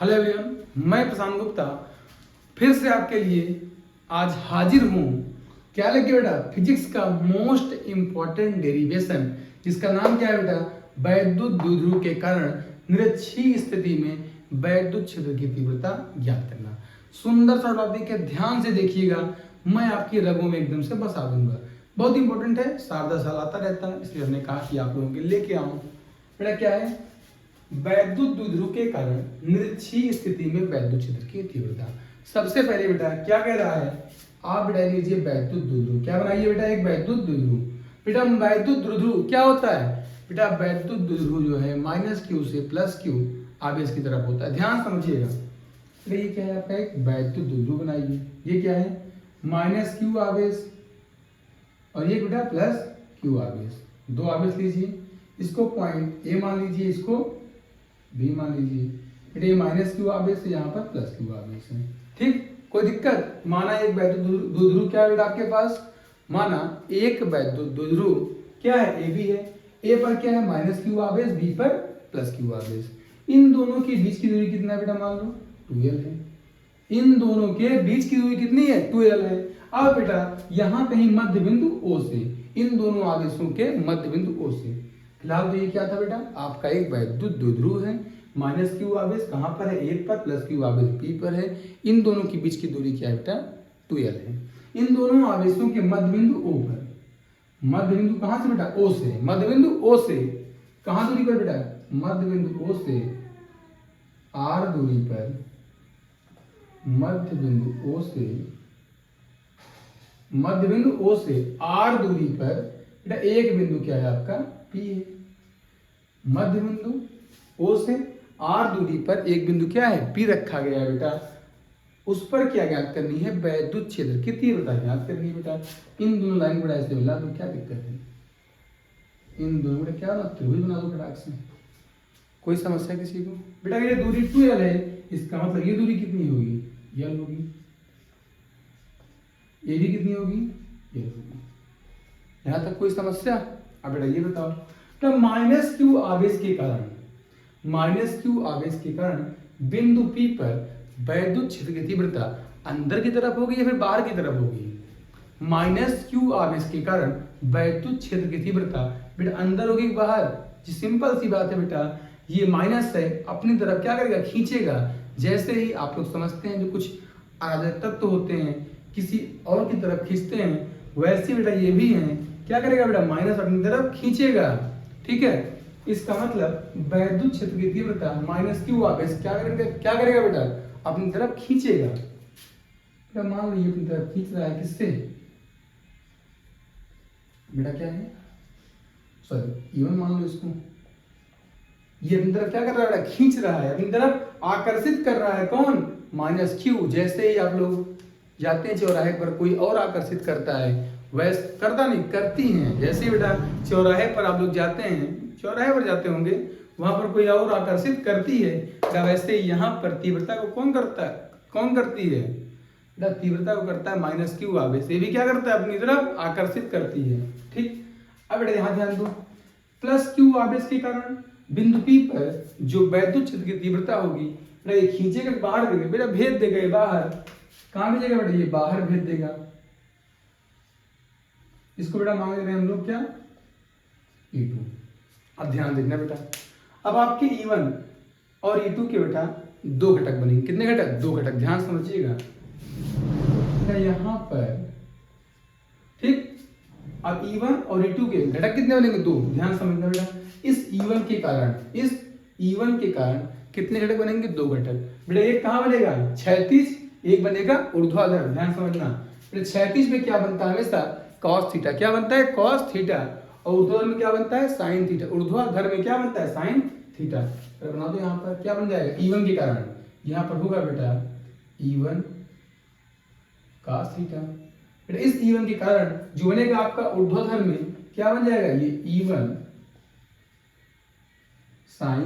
Hello everyone, मैं प्रशांत गुप्ता फिर से आपके लिए आज हाजिर हूँ। क्या लेके बेटा? फिजिक्स का मोस्ट इम्पॉर्टेंट डेरिवेशन, जिसका नाम क्या है बेटा? वैद्युत द्विध्रुव के कारण निरक्षीय स्थिति में वैद्युत क्षेत्र की तीव्रता ज्ञात करना। सुंदर सा टॉपिक है, ध्यान से देखिएगा, मैं आपकी रगों में एकदम से बसा दूंगा। बहुत इंपॉर्टेंट है, 7-10 साल आता रहता है, इसलिए हमने कहा कि आप लोगों के लेके आऊँ। बेटा क्या है? वैद्युत द्विध्रुव के कारण निरक्षीय स्थिति में वैद्युत क्षेत्र की तीव्रता। सबसे पहले बेटा क्या कह रहा है? आप बेटा लीजिए वैद्युत द्विध्रुव। क्या बनाइए बेटा? एक वैद्युत द्विध्रुव। बेटा वैद्युत द्विध्रुव क्या होता है? बेटा वैद्युत द्विध्रुव जो है -q से +q आवेश की तरफ होता है। ध्यान समझिएगा। ये क्या है आपका? एक वैद्युत द्विध्रुव बनाइए। ये क्या है? -q आवेश और ये बेटा +q आवेश। दो आवेश लीजिए, इसको पॉइंट ए मान लीजिए, इसको बी मान लीजिए। बेटा ये -q आवेश है, यहाँ पर +q आवेश है। ठीक, कोई दिक्कत? माना एक वैद्युत द्विध्रुव क्या है बेटा आपके पास? माना एक वैद्युत द्विध्रुव क्या है? ए बी है। ए पर क्या है? -q आवेश, बी पर +q आवेश। इन दोनों के बीच की दूरी कितना है बेटा? मान लो 2l है। इन दोनों के बीच की दूरी कितनी है? 2l है। अब बेटा यहाँ कहीं मध्य बिंदु O से, इन दोनों आवेशों के मध्य बिंदु O से, फिलहाल तो ये क्या था बेटा? आपका एक वैद्युत द्विध्रुव है, -q आवेश कहाँ पर है? एक पर, +q आवेश बी पर है। इन दोनों के बीच की दूरी क्या है बेटा? 2l है। इन दोनों आवेशों के मध्य बिंदु O पर, मध्य बिंदु कहाँ से बेटा? O से। मध्य बिंदु O से कहाँ दूरी पर बेटा? मध्य बिंदु O से r दूरी पर, मध्य बिंदु O से, मध्य बिंदु O से r दूरी पर बेटा एक बिंदु क्या है आपका? P है। मध्य बिंदु O से r दूरी पर एक बिंदु क्या है? P रखा गया है बेटा। उस पर क्या ज्ञात करनी है? वैद्युत क्षेत्र की तीव्रता ज्ञात करनी है बेटा। इन दोनों लाइन बेटा ऐसे मिला तो क्या दिक्कत है? इन दोनों बेटा क्या ना त्रिभुज बना दो फटाक से। कोई समस्या किसी को? बेटा ये दूरी 2l है, इसका मतलब ये दूरी कितनी होगी? l होगी। ये भी कितनी होगी? ये होगी। यहाँ तक कोई समस्या? अब बेटा ये बताओ, तो -q आवेश के कारण, -q आवेश के कारण बिंदु P पर वैद्युत क्षेत्र की तीव्रता अंदर की तरफ होगी या फिर बाहर की तरफ होगी? -q आवेश के कारण वैद्युत क्षेत्र की तीव्रता बेटा अंदर होगी बाहर? जी सिंपल सी बात है बेटा, ये माइनस है, अपनी तरफ क्या करेगा? खींचेगा। जैसे ही आप लोग समझते हैं जो कुछ अराजक तत्व होते हैं किसी और की तरफ खींचते हैं, वैसे बेटा ये भी हैं, क्या करेगा बेटा? माइनस अपनी तरफ खींचेगा। ठीक है, इसका मतलब वैद्युत क्षेत्र की तीव्रता -q आवेश क्या करेगा बेटा? अपनी तरफ खींचेगा। बेटा मान लो ये अपनी तरफ खींच रहा है, किससे? बेटा क्या है? सॉरी E1 मान लो इसको। ये अपनी तरफ क्या कर रहा है बेटा? खींच रहा है, अपनी तरफ आकर्षित कर रहा है। कौन? -q। जैसे ही आप लोग जाते हैं चौराहे पर, कोई और आकर्षित करता है, वैसे करता नहीं, करती हैं। जैसे ही बेटा चौराहे पर आप लोग जाते हैं, चौराहे पर जाते होंगे, वहां पर कोई और आकर्षित करती है, वैसे यहाँ पर तीव्रता को कौन करता है? कौन करती है बेटा? तीव्रता को करता है -q आवेश। ये भी क्या करता है? अपनी तरफ आकर्षित करती है। ठीक, अब बेटा यहाँ ध्यान दो, +q आवेश के कारण बिंदु P पर जो वैद्युत क्षेत्र की तीव्रता होगी बेटा, ये खींचेगा बाहर भेजेगा बेटा, भेज देगा ये बाहर। कहाँ भेजेगा बेटा? ये बाहर भेज देगा। इसको बेटा मांग रहे हैं हम लोग क्या? E2। अब ध्यान देखना बेटा, अब आपके E1 और E2 के बेटा दो घटक बनेंगे। कितने घटक? दो घटक। ध्यान समझिएगा यहाँ पर। ठीक, अब E1 और E2 के घटक कितने बनेंगे? दो। ध्यान समझना बेटा, इस E1 के कारण कितने घटक बनेंगे? दो घटक। बेटा एक कहाँ बनेगा? क्षैतिज, एक बनेगा ऊर्ध्वाधर। ध्यान समझना बेटा, क्षैतिज में क्या बनता है? हमेशा cos थीटा। क्या बनता है? cos theta. और ऊर्ध्वाधर में क्या बनता है? sin theta. ऊर्ध्वाधर में क्या बनता है? sin theta. तो बना दो, यहाँ पर क्या बन जाएगा? E1 के कारण यहाँ पर होगा बेटा E1 cos थीटा। बेटा इस E1 के कारण जो बनेगा आपका ऊर्ध्वाधर में क्या बन जाएगा? ये E1 sin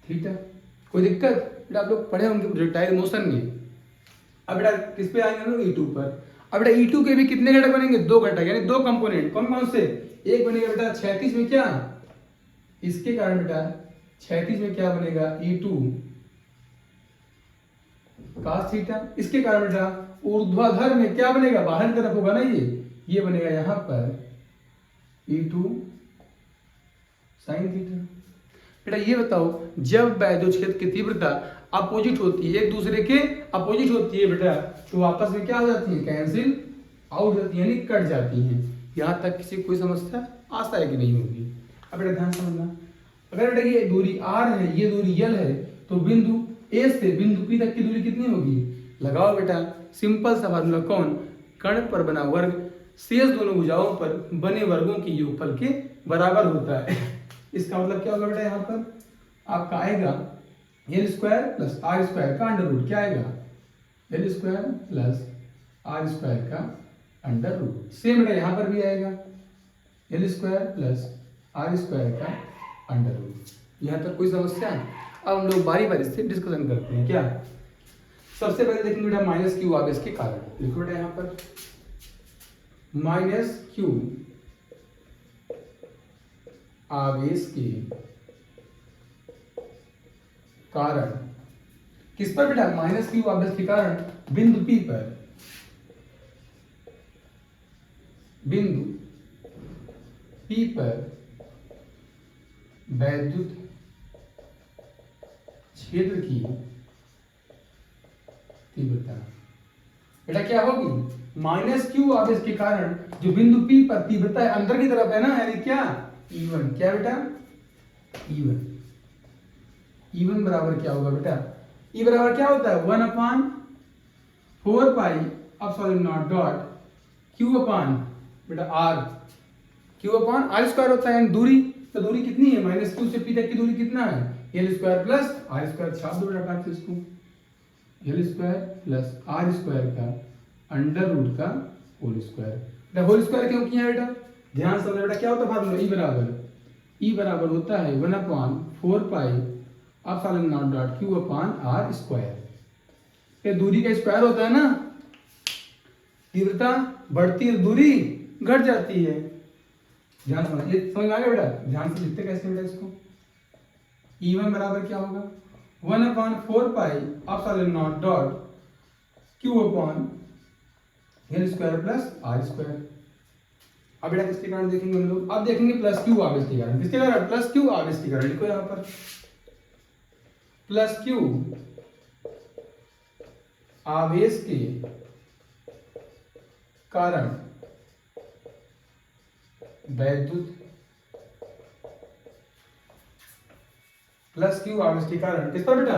थीटा। कोई दिक्कत? बेटा आप लोग पढ़े होंगे प्रोजेक्टाइल मोशन में। अब बेटा किस पे आएंगे हम लोग? E2 पर। अब बेटा E2 के भी कितने घटक बनेंगे? दो घटक, यानी दो कंपोनेंट। कौन कौन से? एक बनेगा बेटा क्षैतिज में क्या? इसके कारण बेटा क्षैतिज में क्या बनेगा? E2 cos theta. इसके कारण बेटा ऊर्ध्वाधर में क्या बनेगा, बाहर की तरफ होगा ना, ये बनेगा यहाँ पर E2 sin थीटा। बेटा ये बताओ, जब वैद्युत क्षेत्र की तीव्रता अपोजिट होती है, एक दूसरे के अपोजिट होती है बेटा, तो आपस में क्या हो जाती है, कैंसिल आउट होती है, यानी कट जाती हैं। यहाँ तक किसी कोई समस्या आशा है कि नहीं होगी। अब बेटा ध्यान समझना, अगर बेटा ये दूरी r है, ये दूरी l है, तो बिंदु A से बिंदु P तक की दूरी कितनी होगी, लगाओ बेटा सिंपल सा फार्मूला, कौन, कर्ण पर बना वर्ग शेष दोनों भुजाओं पर बने वर्गों के योगफल के बराबर होता है। इसका मतलब क्या होगा बेटा, यहाँ पर आपका आएगा l square plus r square का अंडर रूट, क्या आएगा, l square plus r square का अंडर रूट। सेम बेटा यहाँ पर भी आएगा l square plus r square का अंडर रूट। यहाँ तक कोई समस्या। अब हम लोग बारी बारी से डिस्कशन करते हैं। क्या, सबसे पहले देखेंगे बेटा माइनस क्यू आवेश के कारण। लिखो बेटा यहाँ पर माइनस क्यू आवेश के कारण, किस पर बेटा, माइनस क्यू आवेश के कारण बिंदु P पर, बिंदु P पर वैद्युत क्षेत्र की तीव्रता। बेटा क्या होगी, माइनस क्यू आवेश के कारण जो बिंदु P पर तीव्रता है अंदर की तरफ है ना, यानी क्या, E1, क्या बेटा, E1। E1 बराबर क्या होगा बेटा, E बराबर क्या होता है, 1/4 pi epsilon naught dot Q अपान बेटा R, Q अपान R स्क्वायर होता है, दूरी, तो दूरी कितनी है, माइनस क्यू से P तक की दूरी कितना है, l square plus R square, छाप दो बेटा से इसको, l square plus R square का अंडर रूट का होल स्क्वायर। बेटा होल स्क्वायर क्यों किया बेटा, ध्यान से बेटा क्या होता है फार्मूला, E बराबर होता है 1/4 pi epsilon naught dot Q अपान R स्क्वायर। ये दूरी का स्क्वायर होता है ना, तीव्रता बढ़ती है, दूरी घट जाती है। ध्यान समझ, ये समझ आ गया बेटा, ध्यान से लिखते कैसे बेटा इसको, E1 बराबर क्या होगा, 1/4 pi epsilon naught dot Q अपान l square plus R square. अब बेटा किसके कारण देखेंगे हम लोग, अब देखेंगे प्लस क्यू आवेश के कारण। किसके कारण, प्लस क्यू आवेश के कारण। लिखो यहाँ पर प्लस क्यू आवेश के कारण वैद्युत, प्लस क्यू आवेश के कारण किस पर बेटा,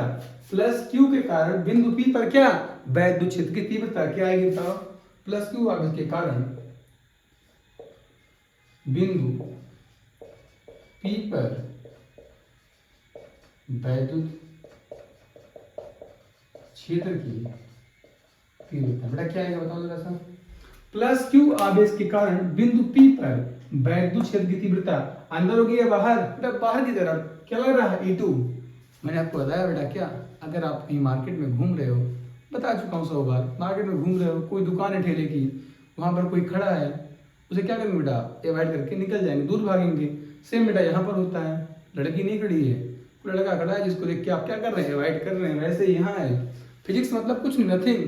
प्लस क्यू के कारण बिंदु P पर क्या, वैद्युत क्षेत्र की तीव्रता क्या आएगी बताओ, प्लस क्यू आवेश के कारण बिंदु P पर वैद्युत क्षेत्र की तीव्रता। बेटा क्या आएगा बताओ जरा सा, प्लस क्यू आवेश के कारण बिंदु P पर वैद्युत क्षेत्र की तीव्रता अंदर होगी या बाहर, बेटा बाहर की तरफ, क्या लग रहा है, E2। मैंने आपको बताया बेटा, क्या अगर आप कहीं मार्केट में घूम रहे हो, बता चुका हूँ 100 बार, मार्केट में घूम रहे हो, कोई दुकान है ठेले की, वहां पर कोई खड़ा है, उसे क्या करेंगे बेटा, अवॉइड करके निकल जाएंगे, दूर भागेंगे। सेम बेटा यहाँ पर होता है, लड़की नहीं खड़ी है, लड़का खड़ा है जिसको देख के आप क्या कर रहे हैं, अवॉइड कर रहे हैं, वैसे यहाँ है। फिजिक्स मतलब कुछ नहीं, नथिंग।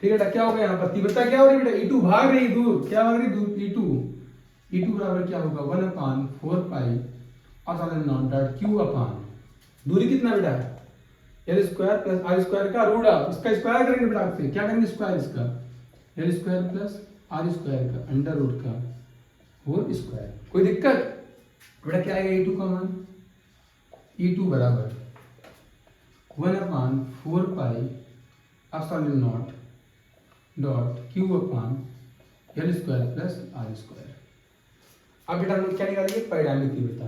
ठीक है बेटा, क्या हो गया यहाँ पर, तीव्रता क्या हो रही है बेटा, E2 भाग रही दूर, क्या भाग रही दूर, E2 बराबर क्या होगा, 1/4 pi epsilon naught dot Q अपान, दूरी कितना बेटा, l square plus R square का रूट ऑफ, इसका स्क्वायर करेंगे बेटा, आपसे क्या करेंगे स्क्वायर, इसका l square plus R square का अंडर रूट का होल स्क्वायर। कोई दिक्कत बेटा, क्या आएगा E2 का मान, E2 बराबर 1/4 pi epsilon naught dot Q अपान l square plus R square. अब बेटा हम लोग क्या निकालेंगे, परिणामी तीव्रता।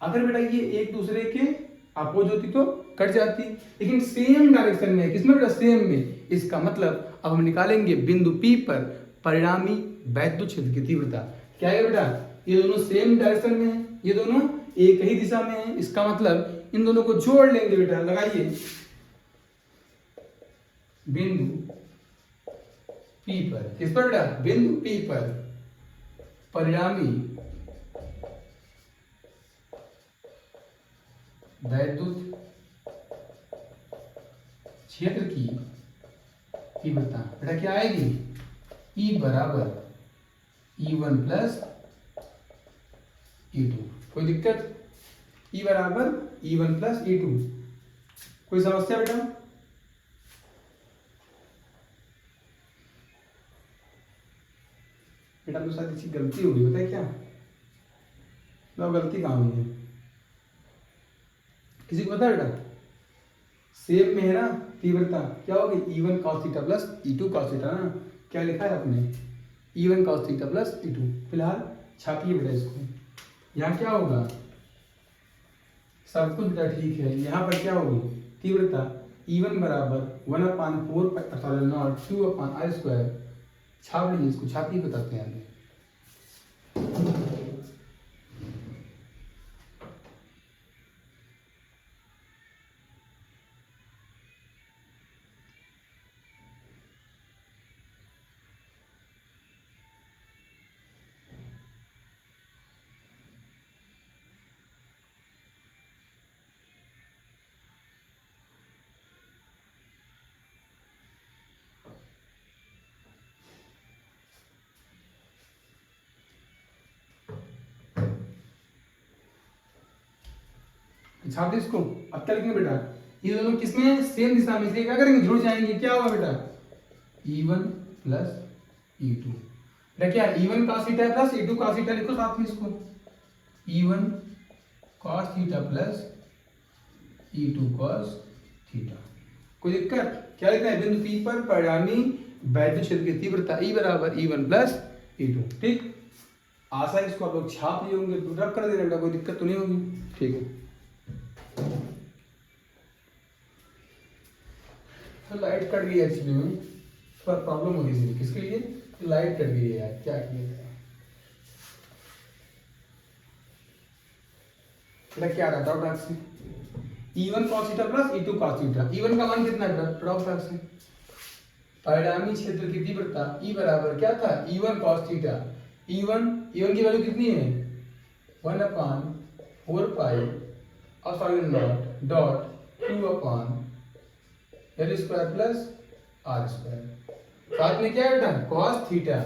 अगर बेटा ये एक दूसरे के अपोज होती तो कट जाती, लेकिन सेम डायरेक्शन में है, किसमें बेटा, सेम में। इसका मतलब अब हम निकालेंगे बिंदु P पर परिणामी वैद्युत क्षेत्र की तीव्रता। क्या है बेटा, ये दोनों सेम डायरेक्शन में है, ये दोनों एक ही दिशा में है, इसका मतलब इन दोनों को जोड़ लेंगे बेटा। लगाइए, बिंदु P पर, किस पर बेटा, बिंदु P पर परिणामी वैद्युत क्षेत्र की तीव्रता बेटा क्या आएगी, E बराबर E1 प्लस E2। कोई दिक्कत, E बराबर E1 प्लस E2। कोई समस्या बेटा? बेटा मेरे साथ किसी गलती हो गई, बताए क्या? तो गलती कहाँ हुई है, किसी को पता है बेटा? सेम में है ना तीव्रता, क्या होगी E1 cos theta plus E2 cos theta ना, क्या लिखा है आपने E1 cos theta plus E2। फिलहाल छापिए बेटा इसको, यहाँ क्या होगा, सब कुछ बेटा ठीक है, यहाँ पर क्या होगी तीव्रता E1 बराबर 1/4 Q/r²। छाप लीजिए इसको, छापिए, बताते हैं आगे। छाप दे इसको। अब क्या लिखेंगे बेटा, ये दोनों किसमें सेम दिशा में, इसलिए क्या करेंगे जुड़ जाएंगे, क्या होगा बेटा E1 प्लस E2। बेटा क्या E1 cos theta plus E2 cos theta, लिखो साथ में इसको, E1 cos theta plus E2 cos theta. कोई दिक्कत? क्या लिखना है, बिंदु P पर परिणामी वैद्युत क्षेत्र की तीव्रता E बराबर E1 प्लस E2। ठीक, आशा है इसको आप लोग छाप लिए होंगे, रब कर देना बेटा, कोई दिक्कत तो नहीं होगी। ठीक है, तो लाइट कट गई एक्चुअली में, थोड़ा प्रॉब्लम हो गई थी, किसके लिए, लाइट कट गई है यार, क्या किया जाए। बेटा क्या रहा डॉट से, E1 cos theta plus E2 cos theta. E1 का मान कितना है बेटा, डॉट से परिणामी क्षेत्र की तीव्रता E बराबर क्या था E1 cos थीटा। E1 की वैल्यू कितनी है 1/4 pi epsilon naught dot Q/L² plus R²। साथ में क्या है बेटा cos theta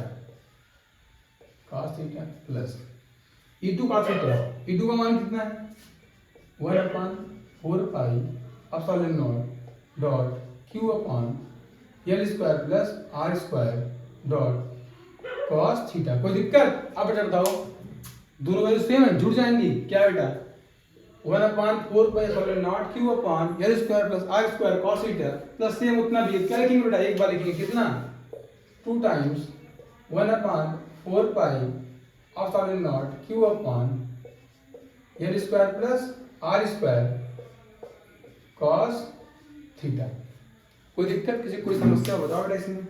plus E2 cos theta. E2 का मान कितना है 1/4 pi epsilon naught dot Q/L² plus R² dot cos theta. कोई दिक्कत? अब बेटा बताओ, दोनों वैल्यू सेम है, जुड़ जाएंगी, क्या बेटा 1/4 pi epsilon not Q/L² plus R² cos theta plus same उतना भी है, क्या लिखेंगे बेटा, एक बार लिखेंगे कितना 2 times 1/4 pi epsilon not Q/L² plus R² cos theta. कोई दिक्कत, किसी कोई समस्या बताओ बेटा इसमें,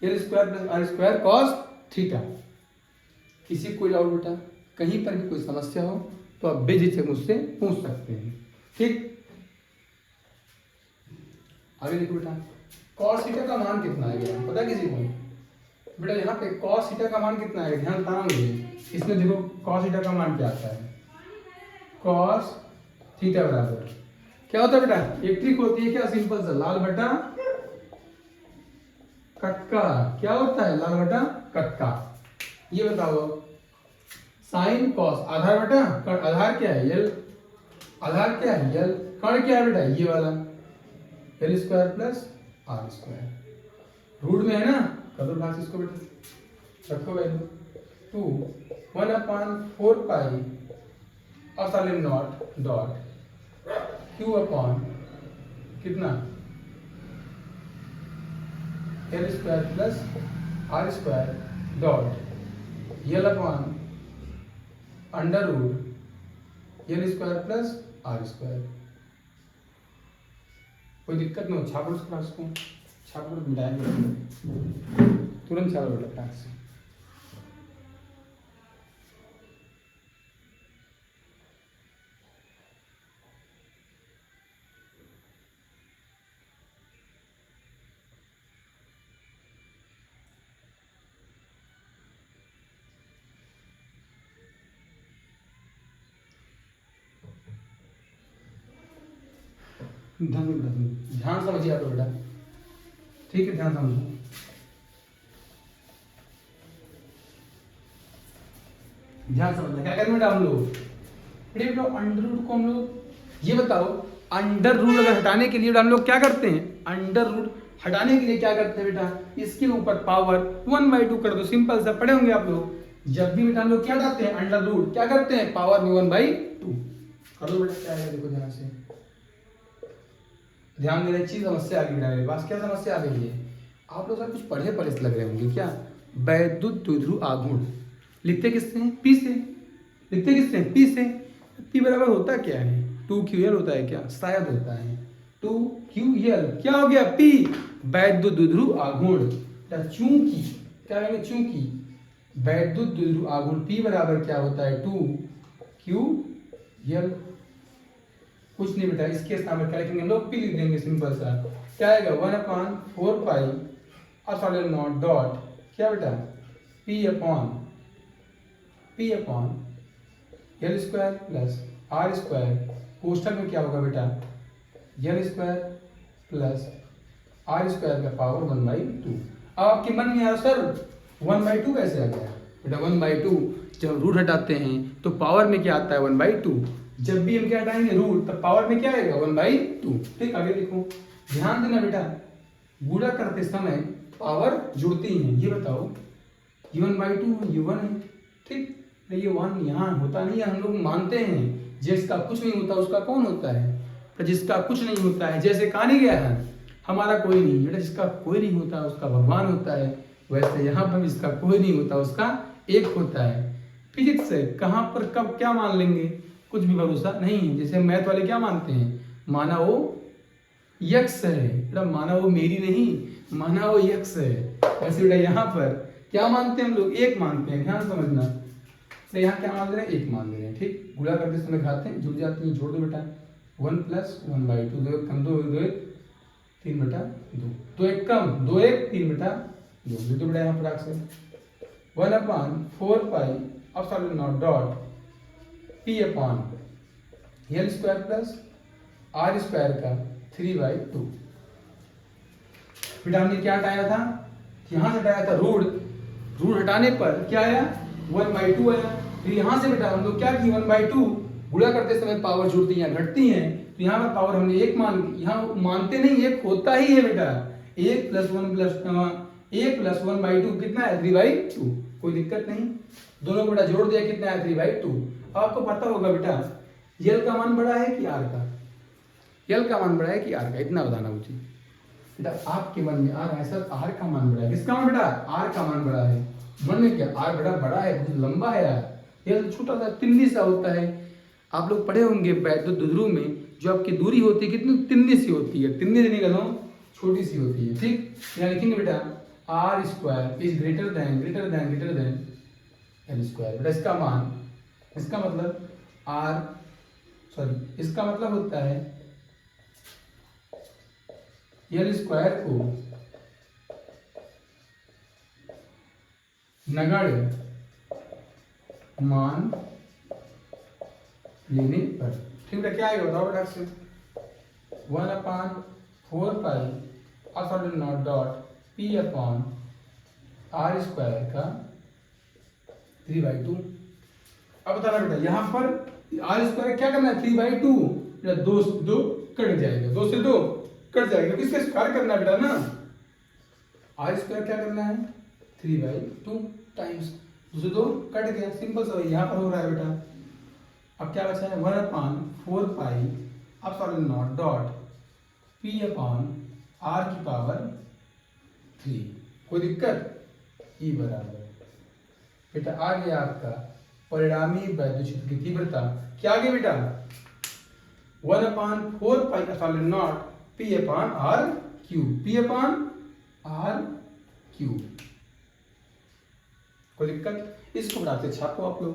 L² plus R² cos theta. किसी कोई डाउट बेटा, कहीं पर भी कोई समस्या हो तो आप बेझिझक मुझसे पूछ सकते हैं। ठीक, आगे देखो बेटा, cos थीटा का मान कितना आएगा पता है किसी को? बेटा यहाँ पे cos थीटा का मान कितना आएगा, ध्यान देना मुझे, इसमें देखो cos थीटा का मान क्या आता है, cos थीटा बराबर क्या होता है बेटा, एक ट्रिक होती है क्या, सिंपल सा, लाल बटा कटका। क्या होता है, लाल बटा कटका। ये बताओ साइन कॉस, आधार बटा कण, आधार क्या है L, आधार क्या है L, कण क्या है बेटा ये वाला L² प्लस R²। रूट में है ना, कर दो भाग इसको बेटा, रखो value 2 1/4 pi epsilon naught dot Q/ कितना L² plus R² dot L/ under root L² plus R²। कोई दिक्कत नहीं हो, छापो उसको, छापो मिटाएंगे तुरंत, छापो बेटा फटाक से। ध्यान समझिए आप बेटा, ठीक है, ध्यान समझो। ध्यान समझना क्या करें बेटा हम लोग, बेटा अंडर रूट को हम लोग ये बताओ, अंडर रूट अगर हटाने के लिए हम लोग क्या करते हैं, अंडर रूट हटाने के लिए क्या करते हैं बेटा, इसके ऊपर पावर 1/2 कर दो, सिंपल सा पढ़े होंगे आप लोग। जब भी बेटा हम लोग क्या करते हैं, अंडर रूट क्या करते हैं, पावर में 1/2 कर दो बेटा। क्या है देखो ध्यान से, ध्यान देने अच्छी समस्या आ गई बेटा मेरे पास। क्या समस्या आ गई है, आप लोग सर कुछ पढ़े पढ़े से लग रहे होंगे क्या। वैद्युत द्विध्रुव आघूर्ण लिखते किससे हैं, पी से। लिखते किससे हैं, पी से। पी बराबर होता क्या है, 2ql होता है क्या, शायद होता है 2ql। क्या हो गया, पी वैद्युत द्विध्रुव आघूर्ण। चूंकि क्या कहेंगे, चूंकि वैद्युत द्विध्रुव आघूर्ण पी बराबर क्या होता है, 2ql। कुछ नहीं बेटा, इसके सामने क्या लिखेंगे हम लोग, पी लिख देंगे सिंपल सा। क्या आएगा 1/4 पाई अपॉन नॉट डॉट क्या बेटा, p upon l square plus r square. कोष्ठक में क्या होगा बेटा, l square plus r square का पावर 1/2। अब आपके मन में आया सर 1/2 कैसे आ गया बेटा, 1/2 जब रूट हटाते हैं तो पावर में क्या आता है 1/2। जब भी हम क्या हटाएंगे रूट तब पावर में क्या आएगा 1/2। ठीक, आगे देखो, ध्यान देना बेटा, गुणा करते समय पावर जुड़ती हैं। ये बताओ ये 1/2 ये 1 है, ठीक, ये 1 यहाँ होता नहीं है। हम लोग मानते हैं जिसका कुछ नहीं होता उसका कौन होता है, तो जिसका कुछ नहीं होता है, जैसे कहा नहीं गया है हमारा कोई नहीं बेटा, जिसका कोई नहीं होता उसका भगवान होता है, वैसे यहाँ पर जिसका कोई नहीं होता उसका एक होता है। फिजिक्स से कहाँ पर कब क्या मान लेंगे कुछ भी भरोसा नहीं है। जैसे मैथ वाले क्या मानते हैं, माना वो यक्स है बेटा, माना वो मेरी नहीं, माना वो यक्स है। वैसे बेटा यहाँ पर क्या मानते हैं हम लोग, एक मानते हैं। ध्यान समझना, तो यहाँ क्या मान रहे हैं, एक मान रहे हैं। ठीक, गुणा करते समय खाते हैं जुड़ जाती हैं, जोड़ दो बेटा, 1 + 1/2, 2 1 कम 2 2 1 3/2, 2 1 कम 2 1 3/2। लिख दो बेटा यहाँ पर से 1/4 pi upon naught dot p upon l square plus r square का 3/2। बेटा हमने क्या हटाया था, यहाँ से हटाया था रूट हटाने पर क्या आया 1/2 आया। फिर यहाँ से बेटा हम लोग क्या की 1/2 गुणा करते समय पावर जुड़ती हैं घटती हैं, तो यहाँ पर पावर हमने एक मान, यहाँ मानते नहीं एक होता ही है बेटा, 1 + 1/2 कितना है 3/2। कोई दिक्कत नहीं, दोनों बेटा जोड़ दिया कितना है 3/2। आपको पता होगा बेटा यल का मान बड़ा है कि आर का, यल का मान बड़ा है कि आर का, इतना बताना मुझे बेटा। आपके मन में आ रहा है सर आर का मान बड़ा है, किसका मान बेटा, आर का मान बड़ा है। मन में क्या, आर बड़ा बड़ा है, बहुत लंबा है यार, यल छोटा सा तिन्नी सा होता है। आप लोग पढ़े होंगे वैद्युत द्विध्रुव में जो आपकी दूरी होती है कितनी तिन्नी सी होती है, तिन्नी देने का छोटी सी होती है। ठीक, यहाँ लिखेंगे बेटा r square is greater than l square. बेटा इसका मान, इसका मतलब इसका मतलब होता है एल स्क्वायर को नगण्य मान लेने पर। ठीक है, क्या आएगा बताओ बेटा से 1/4 pi upon naught dot p upon r square का 3/2। अब बताना बेटा यहाँ पर आर स्क्वायर क्या करना है 3/2, या 2 से 2 कट जाएगा, 2 से 2 कट जाएगा, इसका स्क्वायर करना है बेटा ना। आर स्क्वायर क्या करना है 3/2 टाइम्स 2 से 2 कट गया, सिंपल सा यहाँ पर हो रहा है बेटा। अब क्या बचा है 1/4 pi upon naught dot p upon r की पावर 3। कोई दिक्कत, ई बराबर बेटा आ गया आपका परिणामी वैद्युत क्षेत्र की तीव्रता। क्या आ गया बेटा 1/4 pi upon naught p upon r cube, p upon r cube. कोई दिक्कत, इसको बनाते छापो आप लोग।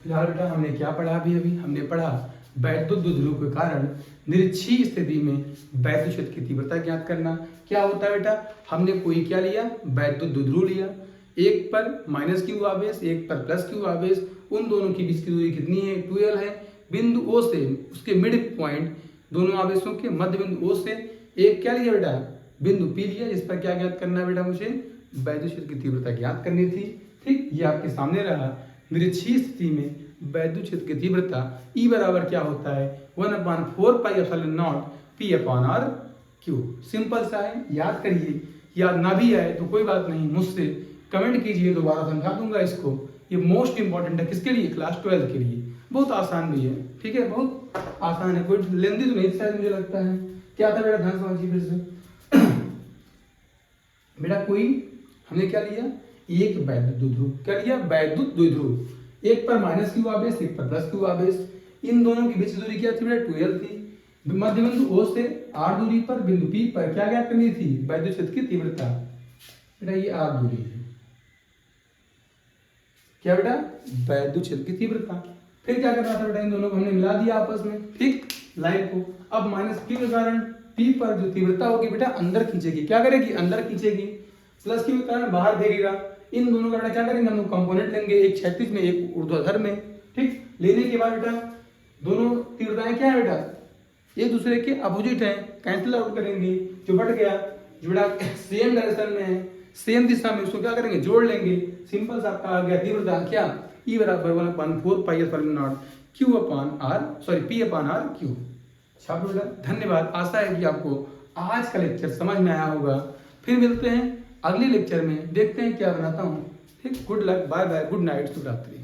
फिलहाल बेटा हमने क्या पढ़ा, अभी हमने पढ़ा वैद्युत द्विध्रुव के कारण निरक्षीय स्थिति में वैद्युत क्षेत्र की तीव्रता ज्ञात करना। क्या होता है बेटा, हमने कोई क्या लिया, वैद्युत द्विध्रुव लिया, एक पर माइनस क्यू आवेश, एक पर प्लस क्यू आवेश, उन दोनों के बीच की दूरी कितनी है, 12 है। बिंदु ओ से उसके मिड पॉइंट, दोनों आवेशों के मध्य बिंदु ओ से एक क्या लिया बेटा, बिंदु पी लिया, जिस पर क्या ज्ञात करना है बेटा, मुझे वैद्युत क्षेत्र की तीव्रता ज्ञात करनी थी। ठीक, ये आपके सामने रहा। निरक्षीय स्थिति में वैद्युत क्षेत्र की तीव्रता E बराबर क्या होता है, 1/4 pi epsilon not P upon R Q. Simple सा है, याद करिए। याद ना भी आए तो कोई बात नहीं, मुझसे कमेंट कीजिए, दोबारा समझा दूंगा इसको। ये मोस्ट इंपॉर्टेंट है, किसके लिए, क्लास 12 के लिए। बहुत आसान भी है, ठीक है, बहुत आसान है, कोई लेंदी तो नहीं शायद मुझे लगता है। क्या था बेटा, ध्यान समझिए फिर से। बेटा कोई हमने क्या लिया, एक वैद्युत द्विध्रुव, क्या लिया, वैद्युत द्विध्रुव। एक पर माइनस क्यू आवेश, एक पर प्लस क्यू आवेश, इन दोनों की बीच दूरी क्या थी बेटा, 12 थी। मध्य बिंदु O से R दूरी पर बिंदु P पर क्या ज्ञात करनी थी, वैद्युत क्षेत्र की तीव्रता। बेटा ये R दूरी है, क्या बेटा, वैद्युत क्षेत्र की तीव्रता। फिर क्या करना था बेटा, इन दोनों को हमने मिला दिया आपस में, ठीक, लाइन को। अब माइनस Q के कारण P पर जो तीव्रता होगी बेटा अंदर खींचेगी, क्या करेगी, अंदर खींचेगी। प्लस Q के कारण बाहर देखेगा। इन दोनों का बेटा क्या करेंगे, हम लोग कंपोनेंट लेंगे, एक क्षैतिज में एक ऊर्ध्वाधर में। ठीक, लेने के बाद बेटा दोनों तीव्रताएं क्या है बेटा, एक दूसरे के अपोजिट है, कैंसिल आउट करेंगे। जो बढ़ गया, जो बेटा सेम डायरेक्शन में है, सेम दिशा में, उसको क्या करेंगे, जोड़ लेंगे। सिंपल सा आपका आ गया तीव्रता क्या, E बराबर 1/4 pi epsilon not Q upon R, sorry P upon R Q। अच्छा बेटा, धन्यवाद। आशा है कि आपको आज का लेक्चर समझ में आया होगा। फिर मिलते हैं अगले लेक्चर में, देखते हैं क्या बनाता हूँ। ठीक, good luck, bye bye, good night, शुभ रात्रि।